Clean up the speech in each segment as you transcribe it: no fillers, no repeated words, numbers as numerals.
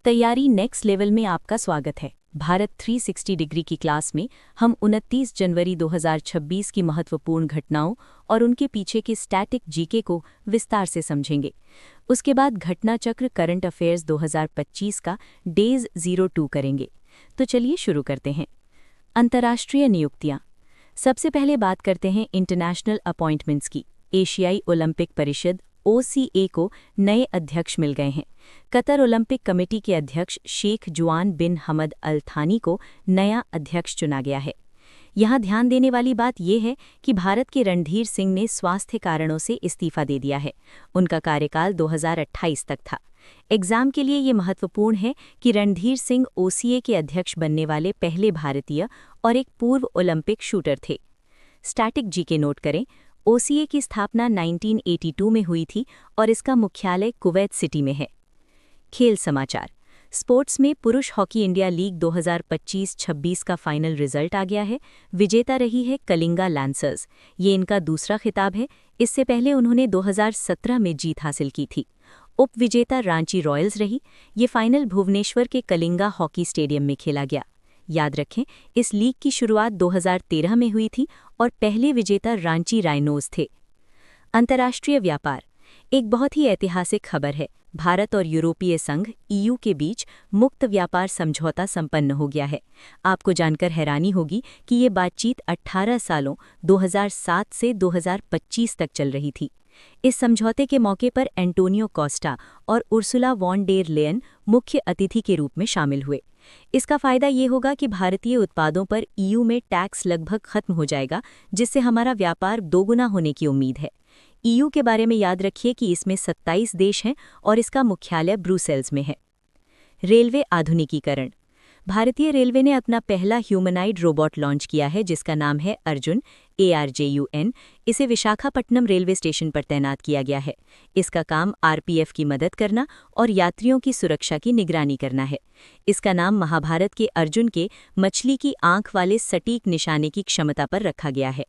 तैयारी next level में आपका स्वागत है। भारत 360 डिग्री की क्लास में हम 29 जनवरी 2026 की महत्वपूर्ण घटनाओं और उनके पीछे के स्टैटिक जीके को विस्तार से समझेंगे। उसके बाद घटना चक्र करंट अफेयर्स 2025 का डेज 02 करेंगे। तो चलिए शुरू करते हैं। अंतर्राष्ट्रीय नियुक्तियां। सबसे पहले बात करते हैं इंटरनेशनल अपॉइंटमेंट्स की। एशियाई ओलंपिक परिषद OCA को नए अध्यक्ष मिल गए हैं। कतर ओलंपिक कमेटी के अध्यक्ष शेख जुआन बिन हमद अल थानी को नया अध्यक्ष चुना गया है। यहाँ ध्यान देने वाली बात यह है कि भारत के रणधीर सिंह ने स्वास्थ्य कारणों से इस्तीफा दे दिया है। उनका कार्यकाल 2028 तक था। एग्जाम के लिए ये महत्वपूर्ण है कि रणधीर सिंह OCA के अध्यक्ष बनने वाले पहले भारतीय और एक पूर्व ओलंपिक शूटर थे। स्टैटिक जीके नोट करें। OCA की स्थापना 1982 में हुई थी और इसका मुख्यालय कुवैत सिटी में है। खेल समाचार। स्पोर्ट्स में पुरुष हॉकी इंडिया लीग 2025-26 का फाइनल रिजल्ट आ गया है। विजेता रही है कलिंगा लैंसर्स। ये इनका दूसरा खिताब है। इससे पहले उन्होंने 2017 में जीत हासिल की थी। उप विजेता रांची रॉयल्स रही। ये फाइनल भुवनेश्वर के कलिंगा हॉकी स्टेडियम में खेला गया। याद रखें, इस लीग की शुरुआत 2013 में हुई थी और पहले विजेता रांची राइनोज थे। अंतर्राष्ट्रीय व्यापार। एक बहुत ही ऐतिहासिक खबर है। भारत और यूरोपीय संघ EU के बीच मुक्त व्यापार समझौता संपन्न हो गया है। आपको जानकर हैरानी होगी कि ये बातचीत 18 सालों 2007 से 2025 तक चल रही थी। इस समझौते के मौके पर एंटोनियो कोस्टा और उर्सुला वॉन डेर लेयन मुख्य अतिथि के रूप में शामिल हुए। इसका फायदा ये होगा कि भारतीय उत्पादों पर EU में टैक्स लगभग खत्म हो जाएगा, जिससे हमारा व्यापार दोगुना होने की उम्मीद है। EU के बारे में याद रखिए कि इसमें 27 देश हैं और इसका मुख्यालय ब्रुसेल्स में है। रेलवे आधुनिकीकरण। भारतीय रेलवे ने अपना पहला ह्यूमनाइड रोबोट लॉन्च किया है, जिसका नाम है अर्जुन ARJUN। इसे विशाखापट्टनम रेलवे स्टेशन पर तैनात किया गया है। इसका काम RPF की मदद करना और यात्रियों की सुरक्षा की निगरानी करना है। इसका नाम महाभारत के अर्जुन के मछली की आंख वाले सटीक निशाने की क्षमता पर रखा गया है।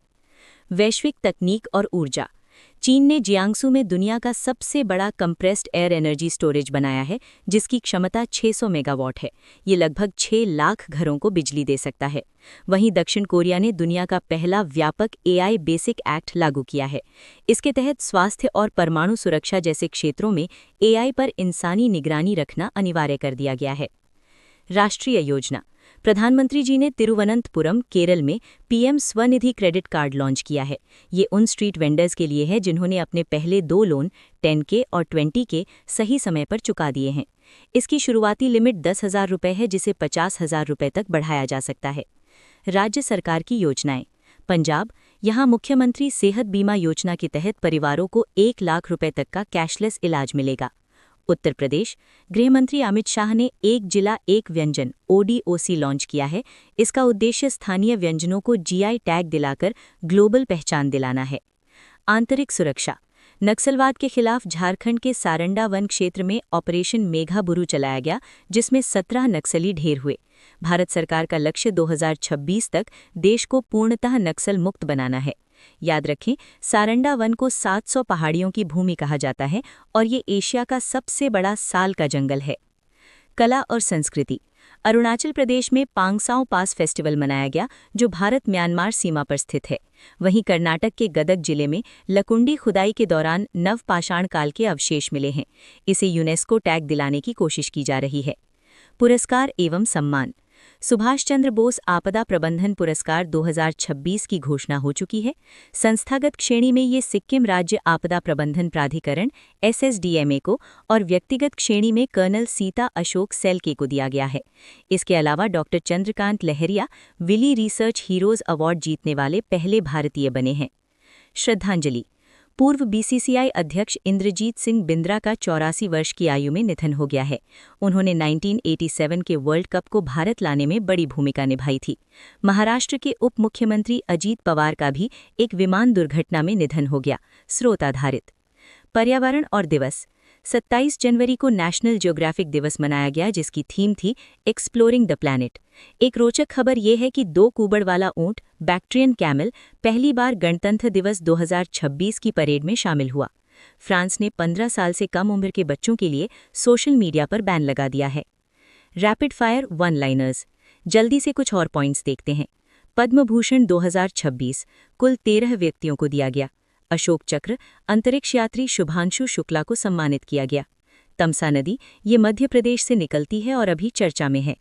वैश्विक तकनीक और ऊर्जा। चीन ने जियांगसू में दुनिया का सबसे बड़ा कंप्रेस्ड एयर एनर्जी स्टोरेज बनाया है, जिसकी क्षमता 600 मेगावाट है। ये लगभग 6 लाख घरों को बिजली दे सकता है। वहीं दक्षिण कोरिया ने दुनिया का पहला व्यापक AI बेसिक एक्ट लागू किया है। इसके तहत स्वास्थ्य और परमाणु सुरक्षा जैसे क्षेत्रों में AI पर इंसानी निगरानी रखना अनिवार्य कर दिया गया है। राष्ट्रीय योजना। प्रधानमंत्री जी ने तिरुवनंतपुरम, केरल में PM Svanidhi credit card launch किया है। ये उन स्ट्रीट वेंडर्स के लिए है जिन्होंने अपने पहले 2 लोन 10K और 20K सही समय पर चुका दिए हैं। इसकी शुरुआती लिमिट 10,000 रुपये है, जिसे 50,000 रुपये तक बढ़ाया जा सकता है। राज्य सरकार की योजनाएं। पंजाब, यहाँ मुख्यमंत्री सेहत बीमा योजना के तहत परिवारों को 1 लाख रुपये तक का कैशलेस इलाज मिलेगा। उत्तर प्रदेश, गृहमंत्री अमित शाह ने एक जिला एक व्यंजन ODOC लॉन्च किया है। इसका उद्देश्य स्थानीय व्यंजनों को GI टैग दिलाकर ग्लोबल पहचान दिलाना है। आंतरिक सुरक्षा। नक्सलवाद के खिलाफ झारखंड के सारंडा वन क्षेत्र में ऑपरेशन मेघाबुरु चलाया गया, जिसमें 17 नक्सली ढेर हुए। भारत सरकार का लक्ष्य 2026 तक देश को पूर्णतः नक्सल मुक्त बनाना है। याद रखें, सारंडा वन को 700 पहाड़ियों की भूमि कहा जाता है और ये एशिया का सबसे बड़ा साल का जंगल है। कला और संस्कृति। अरुणाचल प्रदेश में पांगसाओ पास फेस्टिवल मनाया गया, जो भारत म्यांमार सीमा पर स्थित है। वहीं कर्नाटक के गदग जिले में लकुंडी खुदाई के दौरान नवपाषाण काल के अवशेष मिले हैं। इसे यूनेस्को टैग दिलाने की कोशिश की जा रही है। पुरस्कार एवं सम्मान। सुभाष चंद्र बोस आपदा प्रबंधन पुरस्कार 2026 की घोषणा हो चुकी है। संस्थागत श्रेणी में ये सिक्किम राज्य आपदा प्रबंधन प्राधिकरण SSDMA को और व्यक्तिगत श्रेणी में कर्नल सीता अशोक सेल्के को दिया गया है। इसके अलावा डॉक्टर चंद्रकांत लहरिया विली रिसर्च हीरोज अवार्ड जीतने वाले पहले भारतीय बने हैं। श्रद्धांजलि। पूर्व BCCI अध्यक्ष इंद्रजीत सिंह बिंद्रा का 84 वर्ष की आयु में निधन हो गया है। उन्होंने 1987 के वर्ल्ड कप को भारत लाने में बड़ी भूमिका निभाई थी। महाराष्ट्र के उप मुख्यमंत्री अजीत पवार का भी एक विमान दुर्घटना में निधन हो गया। स्रोत आधारित। पर्यावरण और दिवस। 27 जनवरी को नेशनल ज्योग्राफिक दिवस मनाया गया, जिसकी थीम थी एक्सप्लोरिंग द प्लैनेट। एक रोचक खबर ये है कि 2 कूबड़ वाला ऊंट बैक्ट्रियन कैमल पहली बार गणतंत्र दिवस 2026 की परेड में शामिल हुआ। फ्रांस ने 15 साल से कम उम्र के बच्चों के लिए सोशल मीडिया पर बैन लगा दिया है। Rapid fire one liners. जल्दी से कुछ और पॉइंट्स देखते हैं। पद्म भूषण 2026 कुल 13 व्यक्तियों को दिया गया। अशोक चक्र अंतरिक्ष यात्री शुभांशु शुक्ला को सम्मानित किया गया। तमसा नदी ये मध्य प्रदेश से निकलती है और अभी चर्चा में है।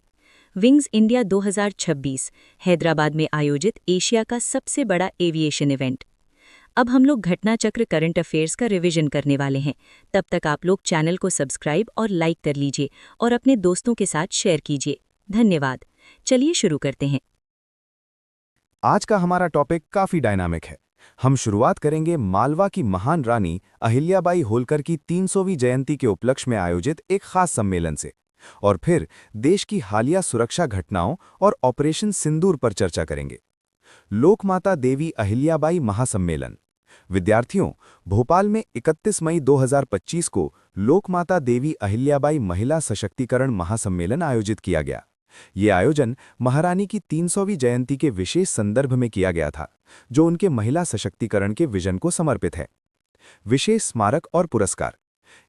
विंग्स इंडिया 2026 हैदराबाद में आयोजित एशिया का सबसे बड़ा एविएशन इवेंट। अब हम लोग घटना चक्र करंट अफेयर्स का रिवीजन करने वाले हैं। तब तक आप लोग चैनल को सब्सक्राइब और लाइक कर लीजिए और अपने दोस्तों के साथ शेयर कीजिए। धन्यवाद। चलिए शुरू करते हैं। आज का हमारा टॉपिक काफी डायनामिक है। हम शुरुआत करेंगे मालवा की महान रानी अहिल्याबाई होलकर की 300वीं जयंती के उपलक्ष्य में आयोजित एक खास सम्मेलन से, और फिर देश की हालिया सुरक्षा घटनाओं और ऑपरेशन सिंदूर पर चर्चा करेंगे। लोकमाता देवी अहिल्याबाई महासम्मेलन। विद्यार्थियों, भोपाल में 31 मई 2025 को लोकमाता देवी अहिल्याबाई महिला सशक्तिकरण महासम्मेलन आयोजित किया गया। ये आयोजन महारानी की 300वीं जयंती के विशेष संदर्भ में किया गया था, जो उनके महिला सशक्तिकरण के विजन को समर्पित है। विशेष स्मारक और पुरस्कार।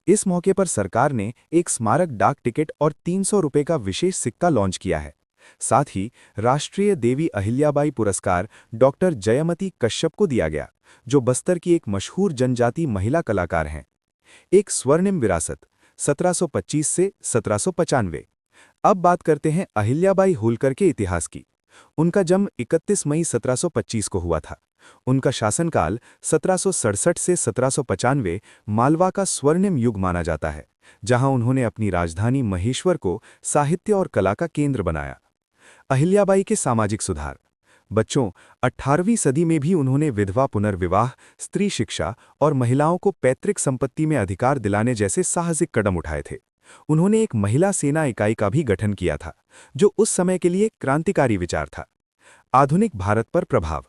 इस मौके पर सरकार ने एक स्मारक डाक टिकट और 300 रुपये का विशेष सिक्का लॉन्च किया है। साथ ही राष्ट्रीय देवी अहिल्याबाई पुरस्कार डॉक्टर जयमती कश्यप को दिया गया, जो बस्तर की एक मशहूर जनजाति महिला कलाकार हैं। एक स्वर्णिम विरासत 1725 से 1795। अब बात करते हैं अहिल्याबाई होलकर के इतिहास की। उनका जन्म 31 मई 1725 को हुआ था। उनका शासनकाल 1767 से 1795 मालवा का स्वर्णिम युग माना जाता है, जहां उन्होंने अपनी राजधानी महेश्वर को साहित्य और कला का केंद्र बनाया। अहिल्याबाई के सामाजिक सुधार। बच्चों, 18वीं सदी में भी उन्होंने विधवा पुनर्विवाह, स्त्री शिक्षा और महिलाओं को पैतृक संपत्ति में अधिकार दिलाने जैसे साहसिक कदम उठाए थे। उन्होंने एक महिला सेना इकाई का भी गठन किया था, जो उस समय के लिए क्रांतिकारी विचार था। आधुनिक भारत पर प्रभाव।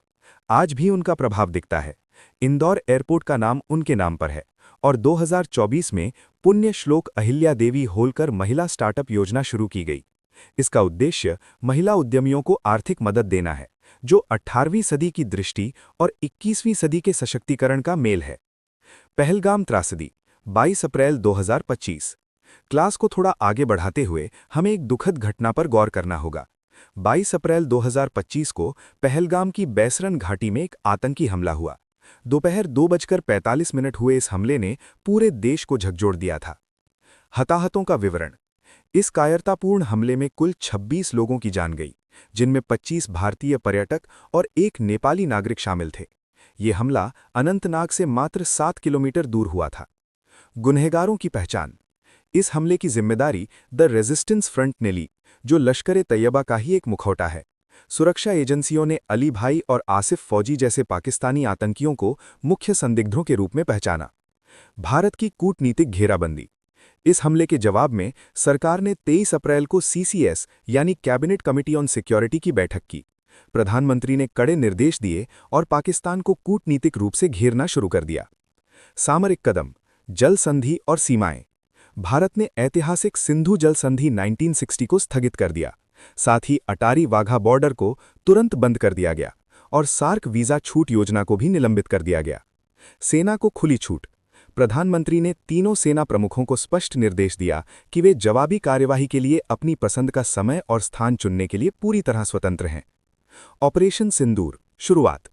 आज भी उनका प्रभाव दिखता है। इंदौर एयरपोर्ट का नाम उनके नाम पर है, और 2024 में पुण्य श्लोक अहिल्या देवी होलकर महिला स्टार्टअप योजना शुरू की गई। इसका उद्देश्य महिला उद्यमियों को आर्थिक मदद देना है, जो 18वीं सदी की दृष्टि और 21वीं सदी के सशक्तिकरण का मेल है। पहलगाम त्रासदी 22 अप्रैल 2025। क्लास को थोड़ा आगे बढ़ाते हुए हमें एक दुखद घटना पर गौर करना होगा। 22 अप्रैल 2025 को पहलगाम की बैसरन घाटी में एक आतंकी हमला हुआ। दोपहर 2:45 हुए इस हमले ने पूरे देश को झकझोर दिया था। हताहतों का विवरण। इस कायरतापूर्ण हमले में कुल 26 लोगों की जान गई, जिनमें 25 भारतीय पर्यटक और एक नेपाली नागरिक शामिल थे। ये हमला अनंतनाग से मात्र 7 किलोमीटर दूर हुआ था। गुनहगारों की पहचान। इस हमले की जिम्मेदारी द रेजिस्टेंस फ्रंट ने ली, जो लश्कर तैयबा का ही एक मुखौटा है। सुरक्षा एजेंसियों ने अली भाई और आसिफ फौजी जैसे पाकिस्तानी आतंकियों को मुख्य संदिग्धों के रूप में पहचाना। भारत की कूटनीतिक घेराबंदी। इस हमले के जवाब में सरकार ने 23 अप्रैल को सीसीएस यानी कैबिनेट कमिटी ऑन सिक्योरिटी की बैठक की। प्रधानमंत्री ने कड़े निर्देश दिए और पाकिस्तान को कूटनीतिक रूप से घेरना शुरू कर दिया। सामरिक कदम। जल संधि और सीमाएं। भारत ने ऐतिहासिक सिंधु जल संधि 1960 को स्थगित कर दिया। साथ ही अटारी वाघा बॉर्डर को तुरंत बंद कर दिया गया और सार्क वीजा छूट योजना को भी निलंबित कर दिया गया। सेना को खुली छूट। प्रधानमंत्री ने तीनों सेना प्रमुखों को स्पष्ट निर्देश दिया कि वे जवाबी कार्यवाही के लिए अपनी पसंद का समय और स्थान चुनने के लिए पूरी तरह स्वतंत्र हैं। ऑपरेशन सिंदूर शुरुआत।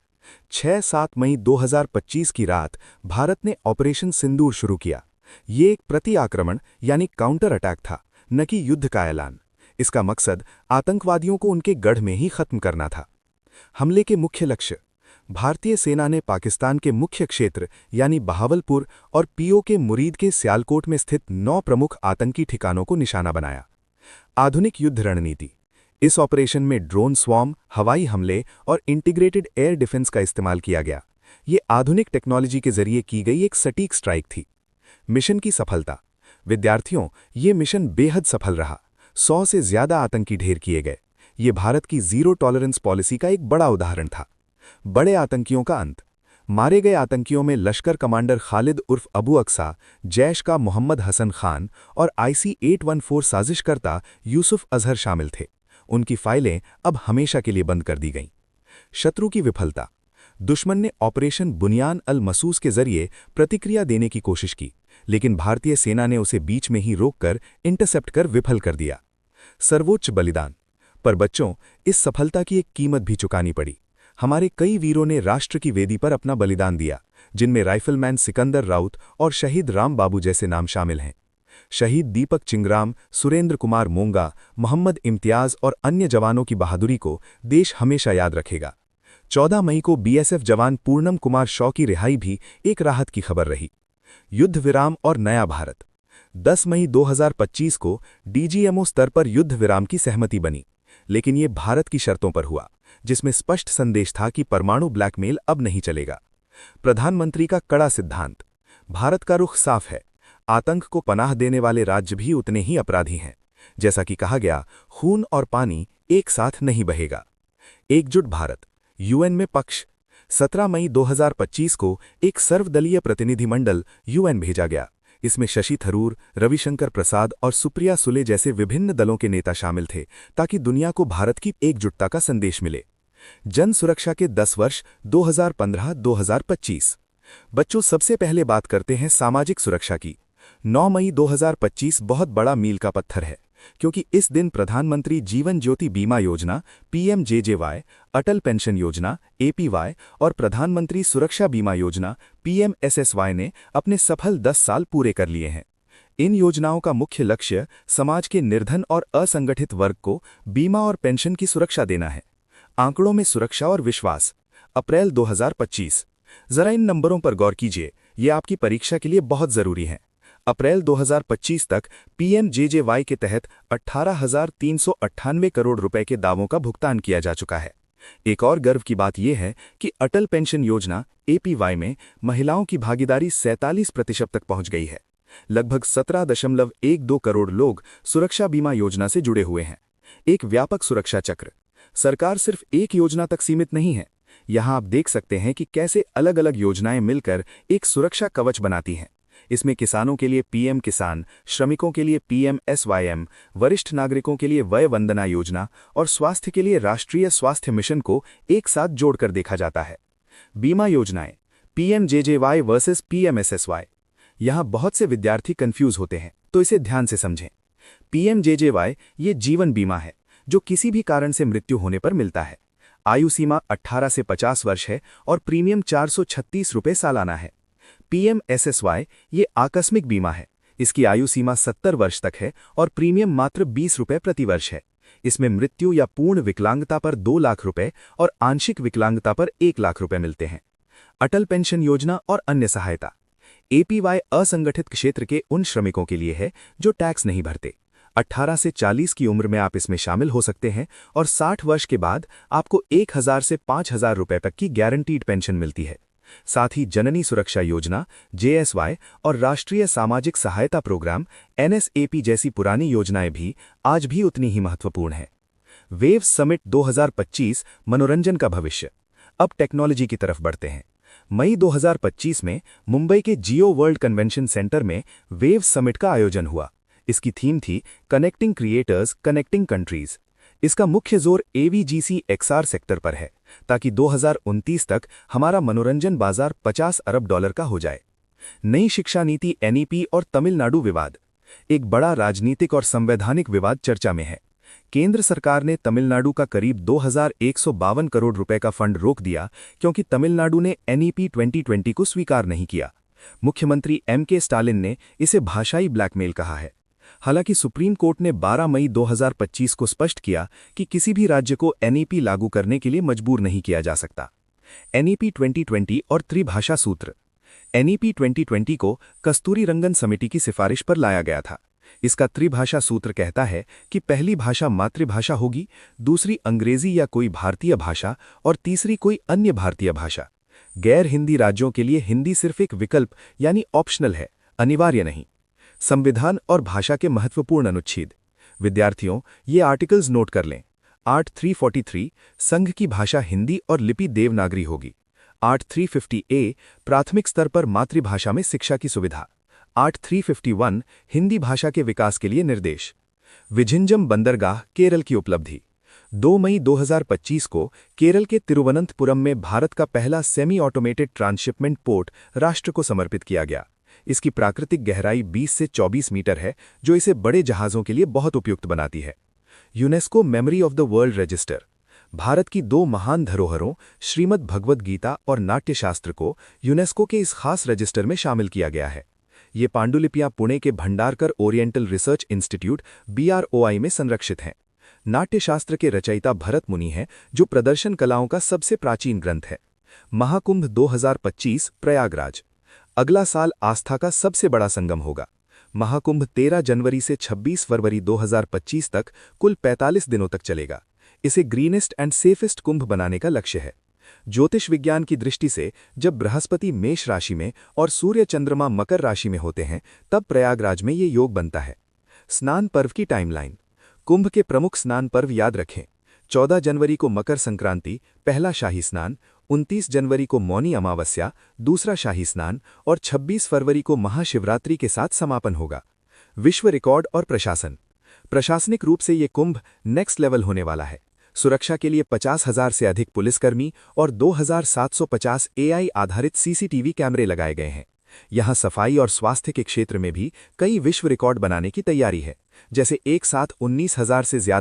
6-7 मई 2025 की रात भारत ने ऑपरेशन सिंदूर शुरू किया। ये एक प्रति आक्रमण यानी काउंटर अटैक था, न कि युद्ध का ऐलान। इसका मकसद आतंकवादियों को उनके गढ़ में ही खत्म करना था। हमले के मुख्य लक्ष्य। भारतीय सेना ने पाकिस्तान के मुख्य क्षेत्र यानी बहावलपुर और पीओ के मुरीद के सियालकोट में स्थित 9 प्रमुख आतंकी ठिकानों को निशाना बनाया। आधुनिक युद्ध रणनीति। इस ऑपरेशन में ड्रोन स्वॉर्म, हवाई हमले और इंटीग्रेटेड एयर डिफेंस का इस्तेमाल किया गया। ये आधुनिक टेक्नोलॉजी के जरिए की गई एक सटीक स्ट्राइक थी। मिशन की सफलता। विद्यार्थियों, ये मिशन बेहद सफल रहा। 100 से ज्यादा आतंकी ढेर किए गए। ये भारत की जीरो टॉलरेंस पॉलिसी का एक बड़ा उदाहरण था। बड़े आतंकियों का अंत। मारे गए आतंकियों में लश्कर कमांडर खालिद उर्फ अबू अक्सा, जैश का मोहम्मद हसन खान और IC-814 साजिशकर्ता यूसुफ अजहर शामिल थे। उनकी फाइलें अब हमेशा के लिए बंद कर दी गईं। शत्रु की विफलता। दुश्मन ने ऑपरेशन बुनियान अल मसूस के जरिए प्रतिक्रिया देने की कोशिश की, लेकिन भारतीय सेना ने उसे बीच में ही रोककर इंटरसेप्ट कर विफल कर दिया। सर्वोच्च बलिदान। पर बच्चों, इस सफलता की एक कीमत भी चुकानी पड़ी। हमारे कई वीरों ने राष्ट्र की वेदी पर अपना बलिदान दिया, जिनमें राइफलमैन सिकंदर राउत और शहीद राम बाबू जैसे नाम शामिल हैं। शहीद दीपक चिंगराम, सुरेंद्र कुमार मोंगा, मोहम्मद इम्तियाज और अन्य जवानों की बहादुरी को देश हमेशा याद रखेगा। 14 मई को बीएसएफ जवान पूर्णम कुमार शॉ की रिहाई भी एक राहत की खबर रही। युद्ध विराम और नया भारत। 10 मई 2025 को डीजीएमओ स्तर पर युद्ध विराम की सहमति बनी, लेकिन ये भारत की शर्तों पर हुआ, जिसमें स्पष्ट संदेश था कि परमाणु ब्लैकमेल अब नहीं चलेगा। प्रधानमंत्री का कड़ा सिद्धांत। भारत का रुख साफ है, आतंक को पनाह देने वाले राज्य भी उतने ही अपराधी हैं। जैसा कि कहा गया, खून और पानी एक साथ नहीं बहेगा। एकजुट भारत। यूएन में पक्ष। 17 मई 2025 को एक सर्वदलीय प्रतिनिधिमंडल यूएन भेजा गया। इसमें शशि थरूर, रविशंकर प्रसाद और सुप्रिया सुले जैसे विभिन्न दलों के नेता शामिल थे, ताकि दुनिया को भारत की एकजुटता का संदेश मिले। जन सुरक्षा के 10 वर्ष 2015-2025। बच्चों, सबसे पहले बात करते हैं सामाजिक सुरक्षा की। 9 मई 2025 बहुत बड़ा मील का पत्थर है, क्योंकि इस दिन प्रधानमंत्री जीवन ज्योति बीमा योजना पीएमजेजेवाई, अटल पेंशन योजना एपीवाई और प्रधानमंत्री सुरक्षा बीमा योजना पीएमएसएसवाई ने अपने सफल 10 साल पूरे कर लिए हैं। इन योजनाओं का मुख्य लक्ष्य समाज के निर्धन और असंगठित वर्ग को बीमा और पेंशन की सुरक्षा देना है। आंकड़ों में सुरक्षा और विश्वास। अप्रैल 2025। जरा इन नंबरों पर गौर कीजिए, ये आपकी परीक्षा के लिए बहुत जरूरी हैं। अप्रैल 2025 तक पीएमजेजेवाई के तहत 18,398 करोड़ रुपए के दावों का भुगतान किया जा चुका है। एक और गर्व की बात यह है कि अटल पेंशन योजना एपीवाई में महिलाओं की भागीदारी 47% तक पहुंच गई है। लगभग 17.12 करोड़ लोग सुरक्षा बीमा योजना से जुड़े हुए हैं। एक व्यापक सुरक्षा चक्र। सरकार सिर्फ एक योजना तक सीमित नहीं है। यहां आप देख सकते हैं कि कैसे अलग अलग योजनाएं मिलकर एक सुरक्षा कवच बनाती हैं। इसमें किसानों के लिए पीएम किसान, श्रमिकों के लिए पीएमएसवाईएम, वरिष्ठ नागरिकों के लिए वय वंदना योजना और स्वास्थ्य के लिए राष्ट्रीय स्वास्थ्य मिशन को एक साथ जोड़कर देखा जाता है। बीमा योजनाएं पीएमजेजेवाई वर्सेस पीएमएसएसवाई। यहां बहुत से विद्यार्थी कंफ्यूज होते हैं, तो इसे ध्यान से समझें। पीएमजेजेवाई ये जीवन बीमा है, जो किसी भी कारण से मृत्यु होने पर मिलता है। आयु सीमा 18 से 50 वर्ष है और प्रीमियम 436 रुपये सालाना है। पीएमएसएसवाई ये आकस्मिक बीमा है। इसकी आयु सीमा 70 वर्ष तक है और प्रीमियम मात्र 20 रुपये प्रति वर्ष है। इसमें मृत्यु या पूर्ण विकलांगता पर 2 लाख रुपए और आंशिक विकलांगता पर 1 लाख रुपए मिलते हैं। अटल पेंशन योजना और अन्य सहायता। एपीवाई असंगठित क्षेत्र के उन श्रमिकों के लिए है जो टैक्स नहीं भरते। 18 से 40 की उम्र में आप इसमें शामिल हो सकते हैं और 60 वर्ष के बाद आपको 1,000 से 5,000 रुपए तक की गारंटीड पेंशन मिलती है। साथ ही जननी सुरक्षा योजना जेएसवाई और राष्ट्रीय सामाजिक सहायता प्रोग्राम एनएसएपी जैसी पुरानी योजनाएं भी आज भी उतनी ही महत्वपूर्ण हैं। वेव समिट 2025 मनोरंजन का भविष्य। अब टेक्नोलॉजी की तरफ बढ़ते हैं। मई 2025 में मुंबई के जियो वर्ल्ड कन्वेंशन सेंटर में वेव समिट का आयोजन हुआ। इसकी थीम थी कनेक्टिंग क्रिएटर्स, कनेक्टिंग कंट्रीज। इसका मुख्य जोर एवीजीसी एक्सआर सेक्टर पर है, ताकि 2029 तक हमारा मनोरंजन बाजार $50 अरब का हो जाए। नई शिक्षा नीति एनईपी और तमिलनाडु विवाद। एक बड़ा राजनीतिक और संवैधानिक विवाद चर्चा में है। केंद्र सरकार ने तमिलनाडु का करीब 2,152 करोड़ रुपए का फंड रोक दिया, क्योंकि तमिलनाडु ने एनईपी 2020 को स्वीकार नहीं किया। मुख्यमंत्री एमके स्टालिन ने इसे भाषाई ब्लैकमेल कहा है। हालांकि सुप्रीम कोर्ट ने 12 मई 2025 को स्पष्ट किया कि किसी भी राज्य को एनईपी लागू करने के लिए मजबूर नहीं किया जा सकता। एनईपी 2020 और त्रिभाषा सूत्र। एनईपी 2020 को कस्तूरी रंगन समिति की सिफारिश पर लाया गया था। इसका त्रिभाषा सूत्र कहता है कि पहली भाषा मातृभाषा होगी, दूसरी अंग्रेजी या कोई भारतीय भाषा और तीसरी कोई अन्य भारतीय भाषा। गैर हिंदी राज्यों के लिए हिंदी सिर्फ एक विकल्प यानी ऑप्शनल है, अनिवार्य नहीं। संविधान और भाषा के महत्वपूर्ण अनुच्छेद। विद्यार्थियों, ये आर्टिकल्स नोट कर लें। आर्ट 343 संघ की भाषा हिंदी और लिपि देवनागरी होगी। आर्ट 350A प्राथमिक स्तर पर मातृभाषा में शिक्षा की सुविधा। आर्ट 351 हिंदी भाषा के विकास के लिए निर्देश। विझिंजम बंदरगाह केरल की उपलब्धि। 2 मई 2025 को केरल के तिरुवनंतपुरम में भारत का पहला सेमी ऑटोमेटेड ट्रांसशिपमेंट पोर्ट राष्ट्र को समर्पित किया गया। इसकी प्राकृतिक गहराई 20 से 24 मीटर है, जो इसे बड़े जहाज़ों के लिए बहुत उपयुक्त बनाती है। UNESCO memory of the world register. Bharat की दो महान धरोहरों श्रीमद् भगवद गीता और नाट्यशास्त्र को यूनेस्को के इस खास रजिस्टर में शामिल किया गया है। ये पांडुलिपियां पुणे के Bhandarkar oriental research institute BROI में संरक्षित हैं। नाट्यशास्त्र के रचयिता भरत मुनि हैं, जो प्रदर्शन कलाओं का सबसे प्राचीन ग्रंथ है। महाकुंभ 2025 प्रयागराज। अगला साल आस्था का सबसे बड़ा संगम होगा। महाकुंभ 13 जनवरी से 26 फरवरी 2025 तक कुल 45 दिनों तक चलेगा। इसे ग्रीनेस्ट एंड सेफेस्ट कुंभ बनाने का लक्ष्य है। ज्योतिष विज्ञान की दृष्टि से जब बृहस्पति मेष राशि में और सूर्य चंद्रमा मकर राशि में होते हैं, तब प्रयागराज में ये योग बनता है। स्नान पर्व की टाइमलाइन। कुंभ के प्रमुख स्नान पर्व याद रखें। 14 जनवरी को मकर संक्रांति, पहला शाही स्नान, 29 जनवरी को मौनी अमावस्या, दूसरा शाही स्नान और 26 फरवरी को महाशिवरात्रि के साथ समापन होगा। विश्व रिकॉर्ड और प्रशासन। प्रशासनिक रूप से ये कुंभ नेक्स्ट लेवल होने वाला है। सुरक्षा के लिए 50,000 से अधिक पुलिसकर्मी और 2,750 AI आधारित CCTV कैमरे लगाए गए हैं। यहां सफाई और स्वास्थ्य के क्षेत्र में भी कई विश्व रिकॉर्ड बनाने की तैयारी है, जैसे एक साथ 19,000 से ज्यादा